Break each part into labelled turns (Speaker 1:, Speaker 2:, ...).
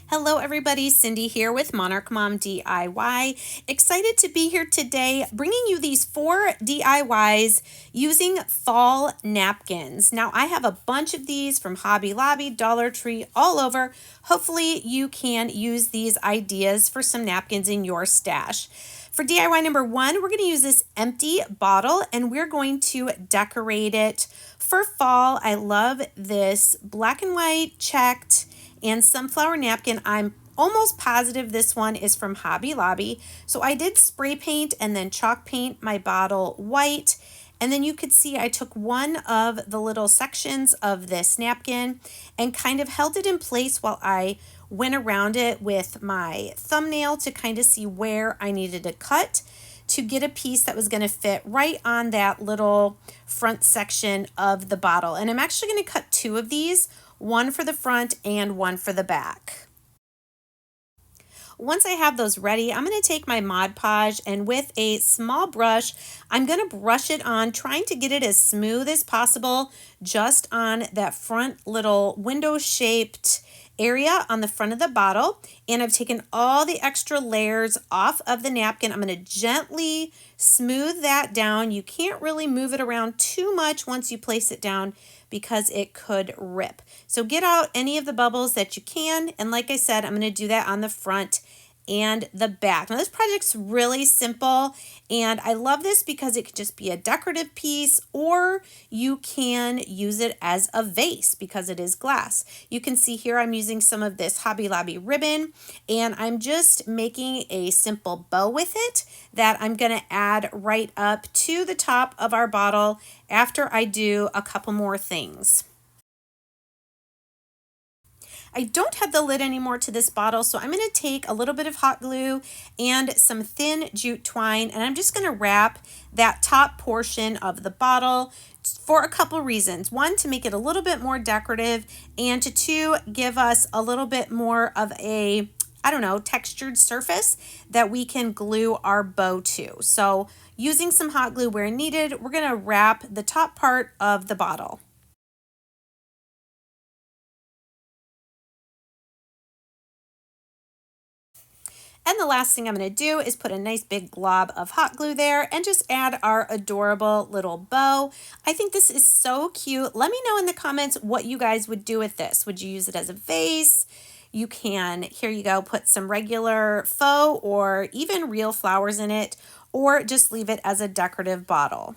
Speaker 1: Hello everybody, Cindy here with Monarch Mom DIY. Excited to be here today bringing you these 4 DIYs using fall napkins. Now I have a bunch of these from Hobby Lobby, Dollar Tree, all over. Hopefully you can use these ideas for some napkins in your stash. For DIY number 1, we're going to use this empty bottle and we're going to decorate it for fall. I love this black and white checked and sunflower napkin. I'm almost positive this one is from Hobby Lobby. So I did spray paint and then chalk paint my bottle white. And then you could see I took one of the little sections of this napkin and kind of held it in place while I went around it with my thumbnail to kind of see where I needed to cut to get a piece that was going to fit right on that little front section of the bottle. And I'm actually going to cut 2 of these, one for the front and one for the back. Once I have those ready, I'm going to take my Mod Podge and with a small brush, I'm going to brush it on, trying to get it as smooth as possible just on that front little window-shaped area on the front of the bottle. And I've taken all the extra layers off of the napkin. I'm going to gently smooth that down. You can't really move it around too much once you place it down because it could rip. So get out any of the bubbles that you can. And like I said, I'm going to do that on the front and the back. Now this project's really simple and I love this because it could just be a decorative piece or you can use it as a vase because it is glass. You can see here I'm using some of this Hobby Lobby ribbon and I'm just making a simple bow with it that I'm going to add right up to the top of our bottle after I do a couple more things. I don't have the lid anymore to this bottle, so I'm going to take a little bit of hot glue and some thin jute twine, and I'm just going to wrap that top portion of the bottle for a couple reasons. 1, to make it a little bit more decorative, and to 2, give us a little bit more of a, textured surface that we can glue our bow to. So using some hot glue where needed, we're going to wrap the top part of the bottle. And the last thing I'm going to do is put a nice big glob of hot glue there and just add our adorable little bow. I think this is so cute. Let me know in the comments what you guys would do with this. Would you use it as a vase? You can, here you go, put some regular faux or even real flowers in it, or just leave it as a decorative bottle.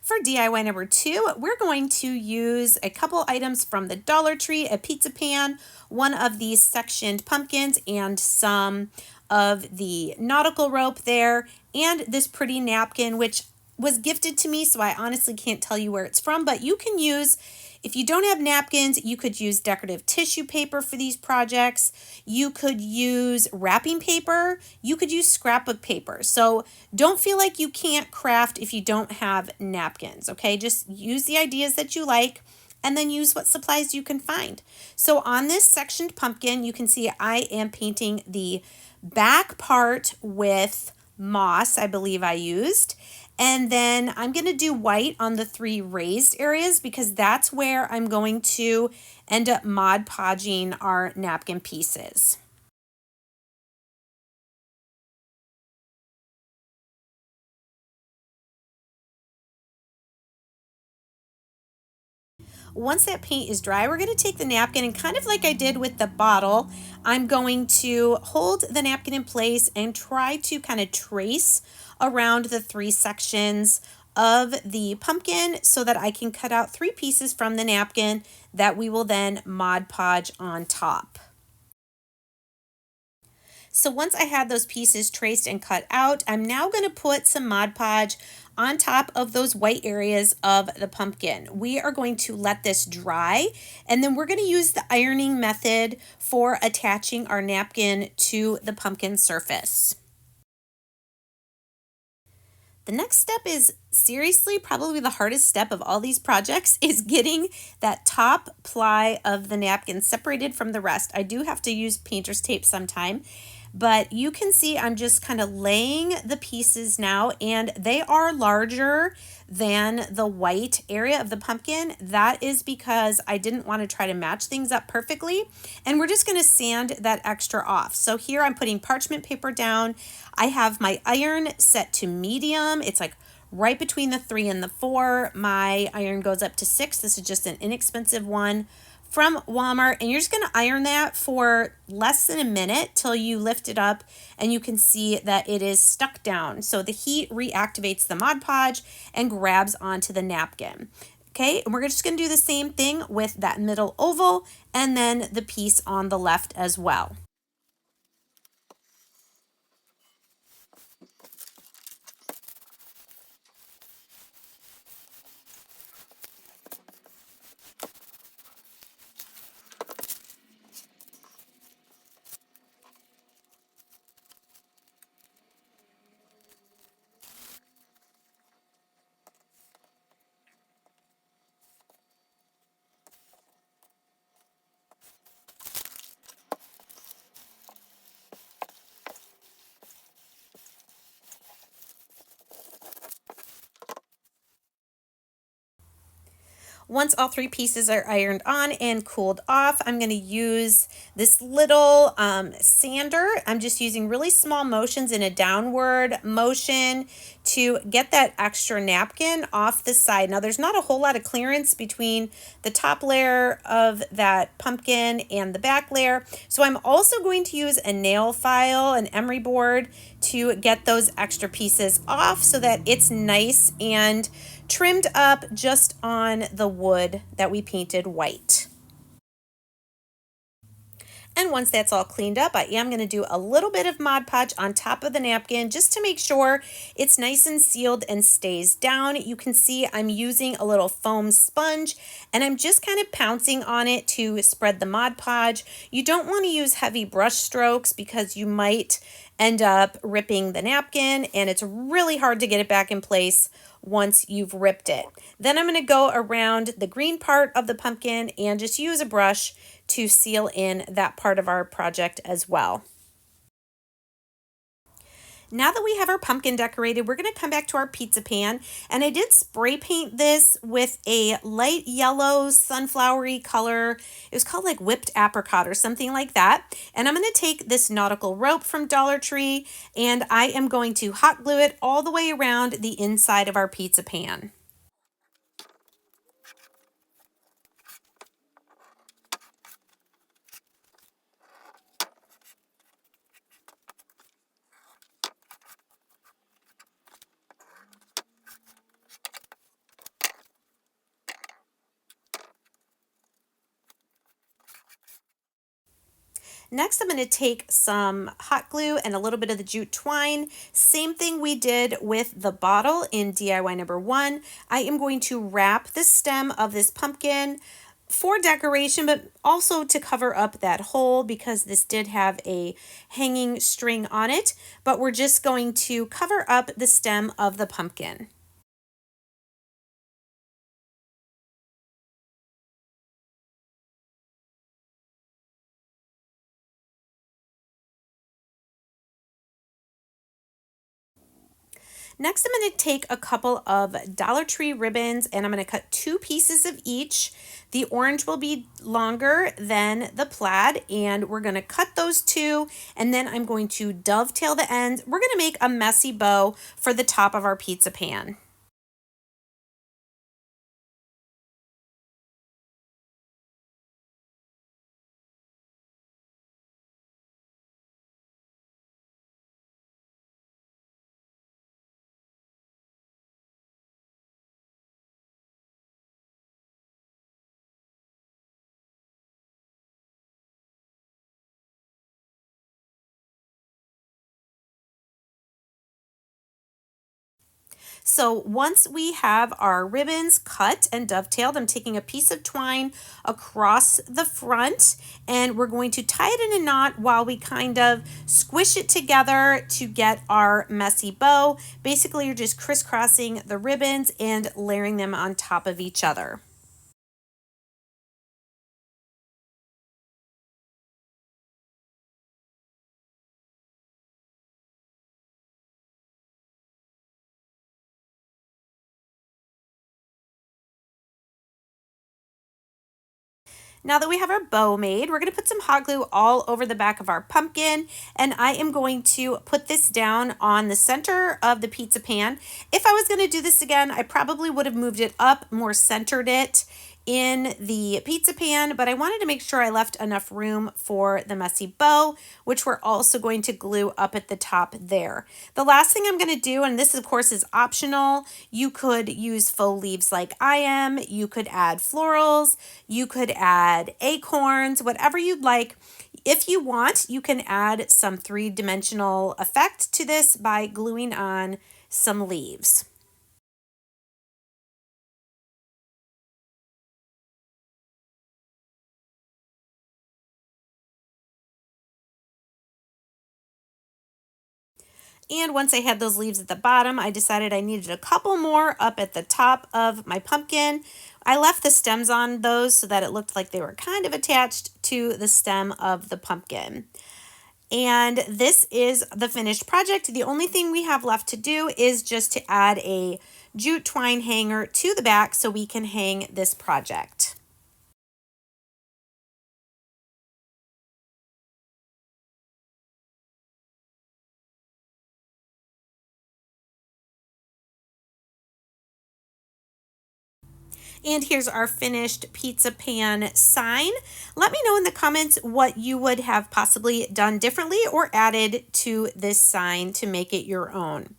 Speaker 1: For DIY number 2, we're going to use a couple items from the Dollar Tree, a pizza pan, one of these sectioned pumpkins, and some of the nautical rope there, and this pretty napkin, which was gifted to me, so I honestly can't tell you where it's from, but you can use, if you don't have napkins, you could use decorative tissue paper for these projects. You could use wrapping paper. You could use scrapbook paper. So don't feel like you can't craft if you don't have napkins, okay? Just use the ideas that you like and then use what supplies you can find. So on this sectioned pumpkin, you can see I am painting the back part with moss, I believe I used. And then I'm going to do white on the 3 raised areas because that's where I'm going to end up Mod Podging our napkin pieces. Once that paint is dry, we're going to take the napkin and kind of like I did with the bottle, I'm going to hold the napkin in place and try to kind of trace around the 3 sections of the pumpkin so that I can cut out 3 pieces from the napkin that we will then Mod Podge on top. So once I had those pieces traced and cut out, I'm now going to put some Mod Podge on top of those white areas of the pumpkin. We are going to let this dry, and then we're going to use the ironing method for attaching our napkin to the pumpkin surface. The next step is seriously probably the hardest step of all these projects, is getting that top ply of the napkin separated from the rest. I do have to use painter's tape sometime, but you can see I'm just kind of laying the pieces now, and they are larger than the white area of the pumpkin. That is because I didn't want to try to match things up perfectly, and we're just going to sand that extra off. So here I'm putting parchment paper down. I have my iron set to medium. It's like right between the 3 and the 4. My iron goes up to 6. This is just an inexpensive one from Walmart, and you're just going to iron that for less than a minute till you lift it up and you can see that it is stuck down. So the heat reactivates the Mod Podge and grabs onto the napkin. Okay, and we're just going to do the same thing with that middle oval and then the piece on the left as well. Once all 3 pieces are ironed on and cooled off, I'm going to use this little sander. I'm just using really small motions in a downward motion to get that extra napkin off the side. Now there's not a whole lot of clearance between the top layer of that pumpkin and the back layer. So I'm also going to use a nail file, an emery board, to get those extra pieces off so that it's nice and trimmed up just on the wood that we painted white. And once that's all cleaned up, I am going to do a little bit of Mod Podge on top of the napkin just to make sure it's nice and sealed and stays down. You can see I'm using a little foam sponge and I'm just kind of pouncing on it to spread the Mod Podge. You don't want to use heavy brush strokes because you might end up ripping the napkin and it's really hard to get it back in place once you've ripped it. Then I'm going to go around the green part of the pumpkin and just use a brush to seal in that part of our project as well. Now that we have our pumpkin decorated, we're going to come back to our pizza pan, and I did spray paint this with a light yellow sunflowery color. It was called like whipped apricot or something like that. And I'm going to take this nautical rope from Dollar Tree and I am going to hot glue it all the way around the inside of our pizza pan. Next, I'm going to take some hot glue and a little bit of the jute twine. Same thing we did with the bottle in DIY number 1. I am going to wrap the stem of this pumpkin for decoration, but also to cover up that hole because this did have a hanging string on it. But we're just going to cover up the stem of the pumpkin. Next, I'm going to take a couple of Dollar Tree ribbons and I'm going to cut 2 pieces of each. The orange will be longer than the plaid and we're going to cut those 2 and then I'm going to dovetail the ends. We're going to make a messy bow for the top of our pizza pan. So once we have our ribbons cut and dovetailed, I'm taking a piece of twine across the front and we're going to tie it in a knot while we kind of squish it together to get our messy bow. Basically, you're just crisscrossing the ribbons and layering them on top of each other. Now that we have our bow made, we're going to put some hot glue all over the back of our pumpkin, and I am going to put this down on the center of the pizza pan. If I was going to do this again, I probably would have moved it up, more centered it in the pizza pan, but I wanted to make sure I left enough room for the messy bow, which we're also going to glue up at the top there. The last thing I'm going to do, and this of course is optional, you could use faux leaves like I am, you could add florals, you could add acorns, whatever you'd like. If you want, you can add some three-dimensional effect to this by gluing on some leaves. And once I had those leaves at the bottom, I decided I needed a couple more up at the top of my pumpkin. I left the stems on those so that it looked like they were kind of attached to the stem of the pumpkin. And this is the finished project. The only thing we have left to do is just to add a jute twine hanger to the back so we can hang this project. And here's our finished pizza pan sign. Let me know in the comments what you would have possibly done differently or added to this sign to make it your own.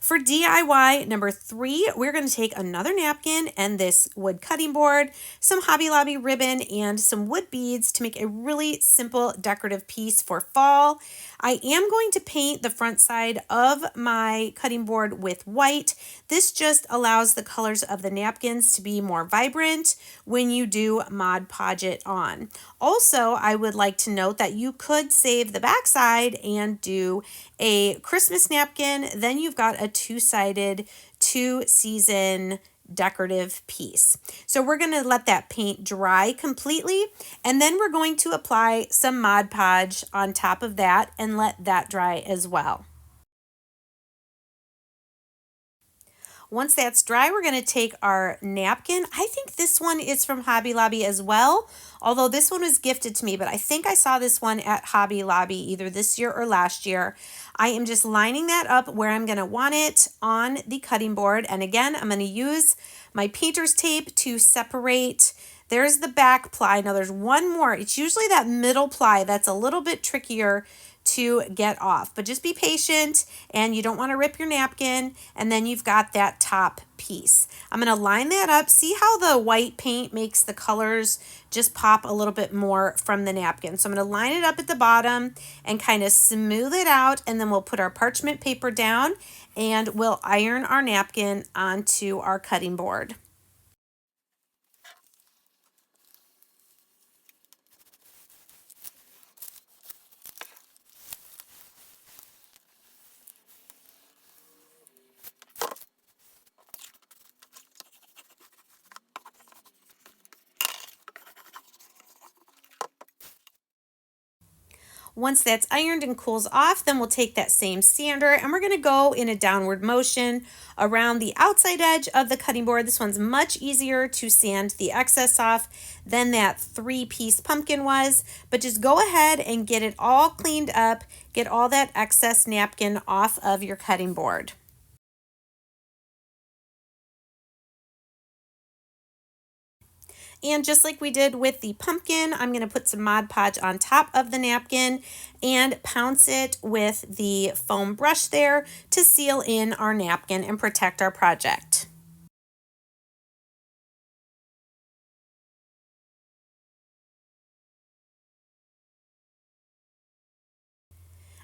Speaker 1: For DIY number 3, we're going to take another napkin and this wood cutting board, some Hobby Lobby ribbon, and some wood beads to make a really simple decorative piece for fall. I am going to paint the front side of my cutting board with white. This just allows the colors of the napkins to be more vibrant when you do Mod Podge it on. Also, I would like to note that you could save the backside and do a Christmas napkin. Then you've got a two-sided, two-season decorative piece. So we're going to let that paint dry completely, and then we're going to apply some Mod Podge on top of that and let that dry as well. Once that's dry, we're going to take our napkin. I think this one is from Hobby Lobby as well, although this one was gifted to me, but I think I saw this one at Hobby Lobby either this year or last year. I am just lining that up where I'm going to want it on the cutting board. And again, I'm going to use my painter's tape to separate. There's the back ply. Now there's one more. It's usually that middle ply that's a little bit trickier to get off, but just be patient, and you don't want to rip your napkin, and then you've got that top piece. I'm going to line that up. See how the white paint makes the colors just pop a little bit more from the napkin. So I'm going to line it up at the bottom and kind of smooth it out, and then we'll put our parchment paper down and we'll iron our napkin onto our cutting board. Once that's ironed and cools off, then we'll take that same sander and we're going to go in a downward motion around the outside edge of the cutting board. This one's much easier to sand the excess off than that 3-piece pumpkin was, but just go ahead and get it all cleaned up, get all that excess napkin off of your cutting board. And just like we did with the pumpkin, I'm going to put some Mod Podge on top of the napkin and pounce it with the foam brush there to seal in our napkin and protect our project.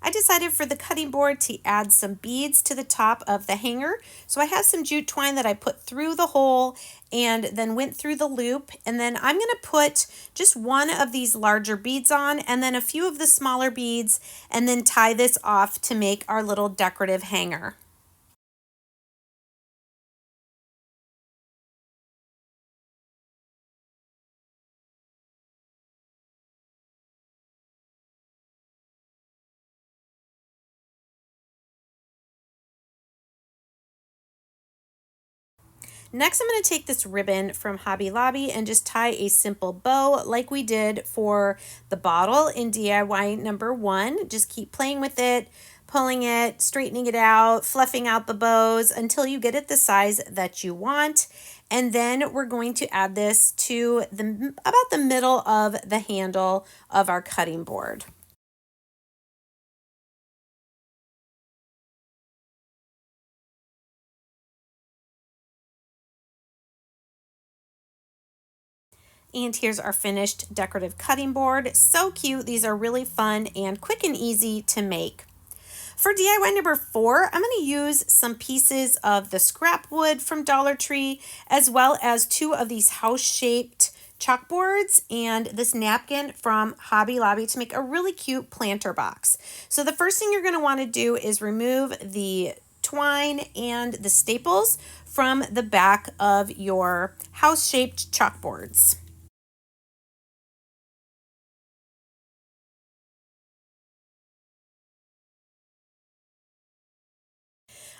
Speaker 1: I decided for the cutting board to add some beads to the top of the hanger. So I have some jute twine that I put through the hole and then went through the loop. And then I'm going to put just one of these larger beads on and then a few of the smaller beads and then tie this off to make our little decorative hanger. Next, I'm going to take this ribbon from Hobby Lobby and just tie a simple bow like we did for the bottle in DIY number 1. Just keep playing with it, pulling it, straightening it out, fluffing out the bows until you get it the size that you want. And then we're going to add this to about the middle of the handle of our cutting board. And here's our finished decorative cutting board. So cute. These are really fun and quick and easy to make. For DIY number 4, I'm going to use some pieces of the scrap wood from Dollar Tree, as well as 2 of these house-shaped chalkboards and this napkin from Hobby Lobby to make a really cute planter box. So the first thing you're going to want to do is remove the twine and the staples from the back of your house-shaped chalkboards.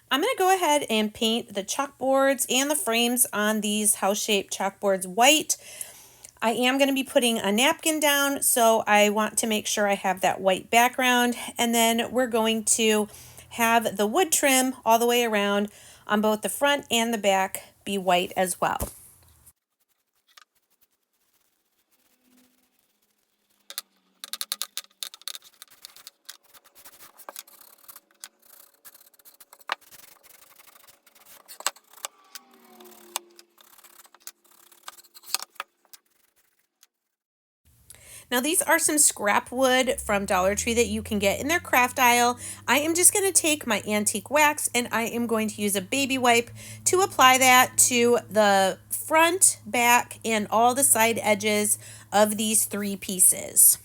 Speaker 1: I'm going to go ahead and paint the chalkboards and the frames on these house-shaped chalkboards white. I am going to be putting a napkin down, so I want to make sure I have that white background. And then we're going to have the wood trim all the way around on both the front and the back be white as well. Now these are some scrap wood from Dollar Tree that you can get in their craft aisle. I am just going to take my antique wax and I am going to use a baby wipe to apply that to the front, back, and all the side edges of these 3 pieces.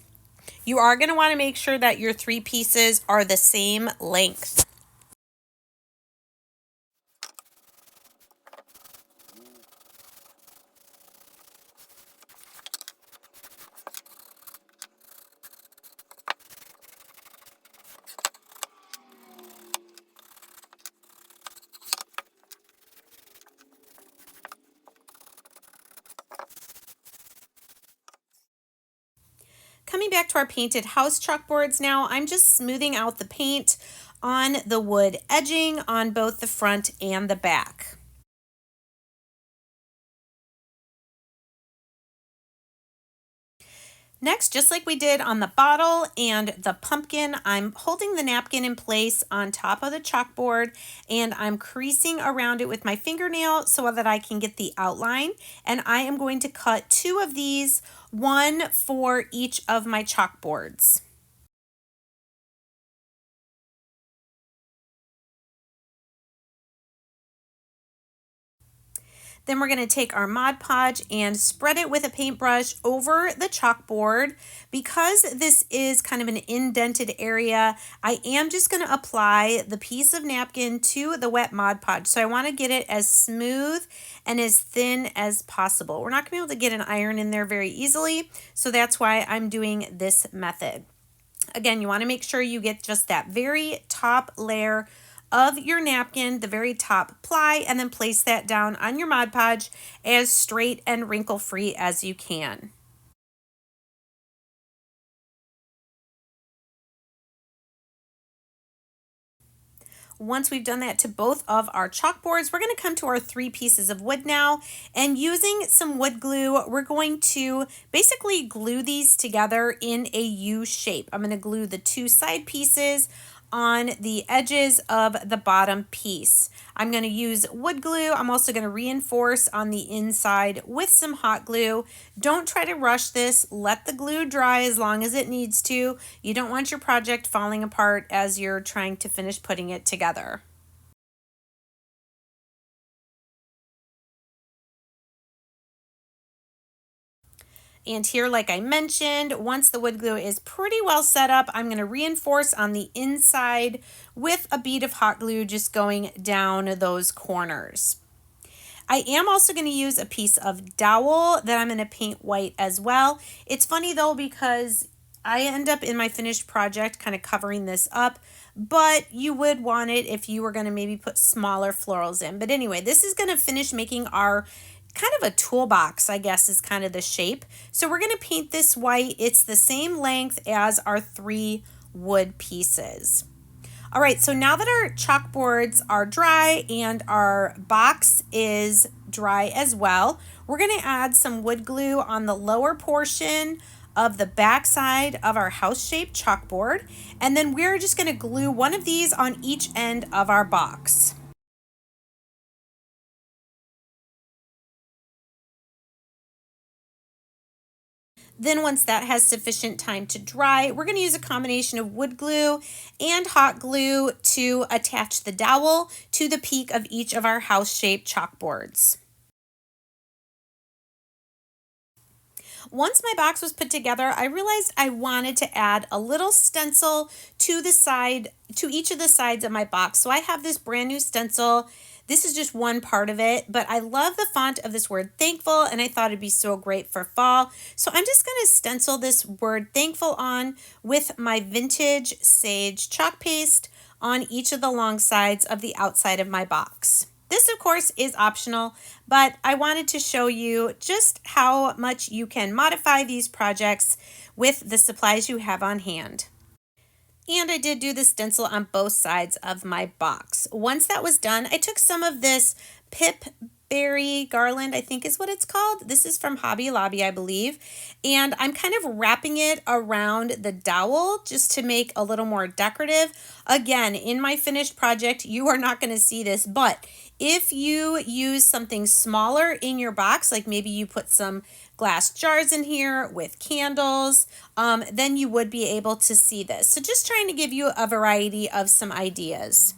Speaker 1: You are going to want to make sure that your 3 pieces are the same length. Coming back to our painted house chalkboards now, I'm just smoothing out the paint on the wood edging on both the front and the back. Next, just like we did on the bottle and the pumpkin, I'm holding the napkin in place on top of the chalkboard and I'm creasing around it with my fingernail so that I can get the outline. And I am going to cut 2 of these, 1 for each of my chalkboards. Then we're going to take our Mod Podge and spread it with a paintbrush over the chalkboard. Because this is kind of an indented area, I am just going to apply the piece of napkin to the wet Mod Podge. So I want to get it as smooth and as thin as possible. We're not going to be able to get an iron in there very easily, so that's why I'm doing this method. Again, you want to make sure you get just that very top layer of your napkin, the very top ply, and then place that down on your Mod Podge as straight and wrinkle free as you can. Once we've done that to both of our chalkboards, we're going to come to our 3 pieces of wood now, and using some wood glue, we're going to basically glue these together in a U shape. I'm going to glue the 2 side pieces on the edges of the bottom piece. I'm going to use wood glue. I'm also going to reinforce on the inside with some hot glue. Don't try to rush this. Let the glue dry as long as it needs to. You don't want your project falling apart as you're trying to finish putting it together. And here, like I mentioned, once the wood glue is pretty well set up, I'm going to reinforce on the inside with a bead of hot glue just going down those corners. I am also going to use a piece of dowel that I'm going to paint white as well. It's funny though, because I end up in my finished project kind of covering this up, but you would want it if you were going to maybe put smaller florals in. But anyway, this is going to finish making our kind of a toolbox, I guess is kind of the shape. So we're going to paint this white. It's the same length as our 3 wood pieces. All right, so now that our chalkboards are dry and our box is dry as well, we're going to add some wood glue on the lower portion of the back side of our house-shaped chalkboard, and then we're just going to glue one of these on each end of our box. Then once that has sufficient time to dry, we're going to use a combination of wood glue and hot glue to attach the dowel to the peak of each of our house-shaped chalkboards. Once my box was put together, I realized I wanted to add a little stencil to each of the sides of my box. So I have this brand new stencil. This is just one part of it, but I love the font of this word thankful, and I thought it'd be so great for fall. So I'm just going to stencil this word thankful on with my vintage sage chalk paste on each of the long sides of the outside of my box. This, of course, is optional, but I wanted to show you just how much you can modify these projects with the supplies you have on hand. And I did do the stencil on both sides of my box. Once that was done, I took some of this pip berry garland, I think is what it's called. This is from Hobby Lobby, I believe. And I'm kind of wrapping it around the dowel just to make a little more decorative. Again, in my finished project, you are not going to see this, but if you use something smaller in your box, like maybe you put some glass jars in here with candles, then you would be able to see this. So just trying to give you a variety of some ideas.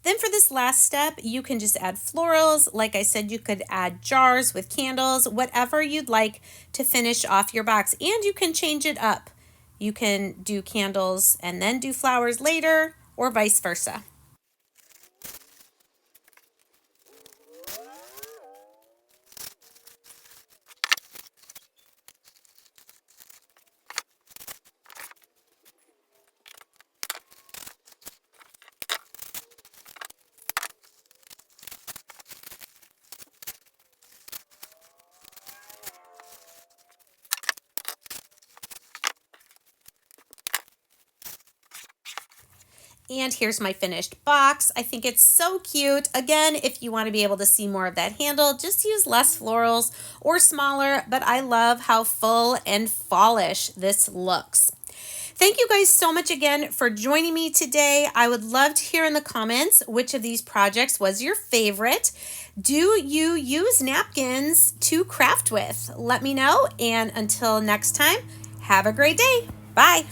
Speaker 1: Then for this last step, you can just add florals. Like I said, you could add jars with candles, whatever you'd like to finish off your box. And you can change it up. You can do candles and then do flowers later, or vice versa. And here's my finished box. I think it's so cute. Again, if you want to be able to see more of that handle, just use less florals or smaller, but I love how full and fallish this looks. Thank you guys so much again for joining me today. I would love to hear in the comments which of these projects was your favorite. Do you use napkins to craft with? Let me know. And until next time, have a great day. Bye.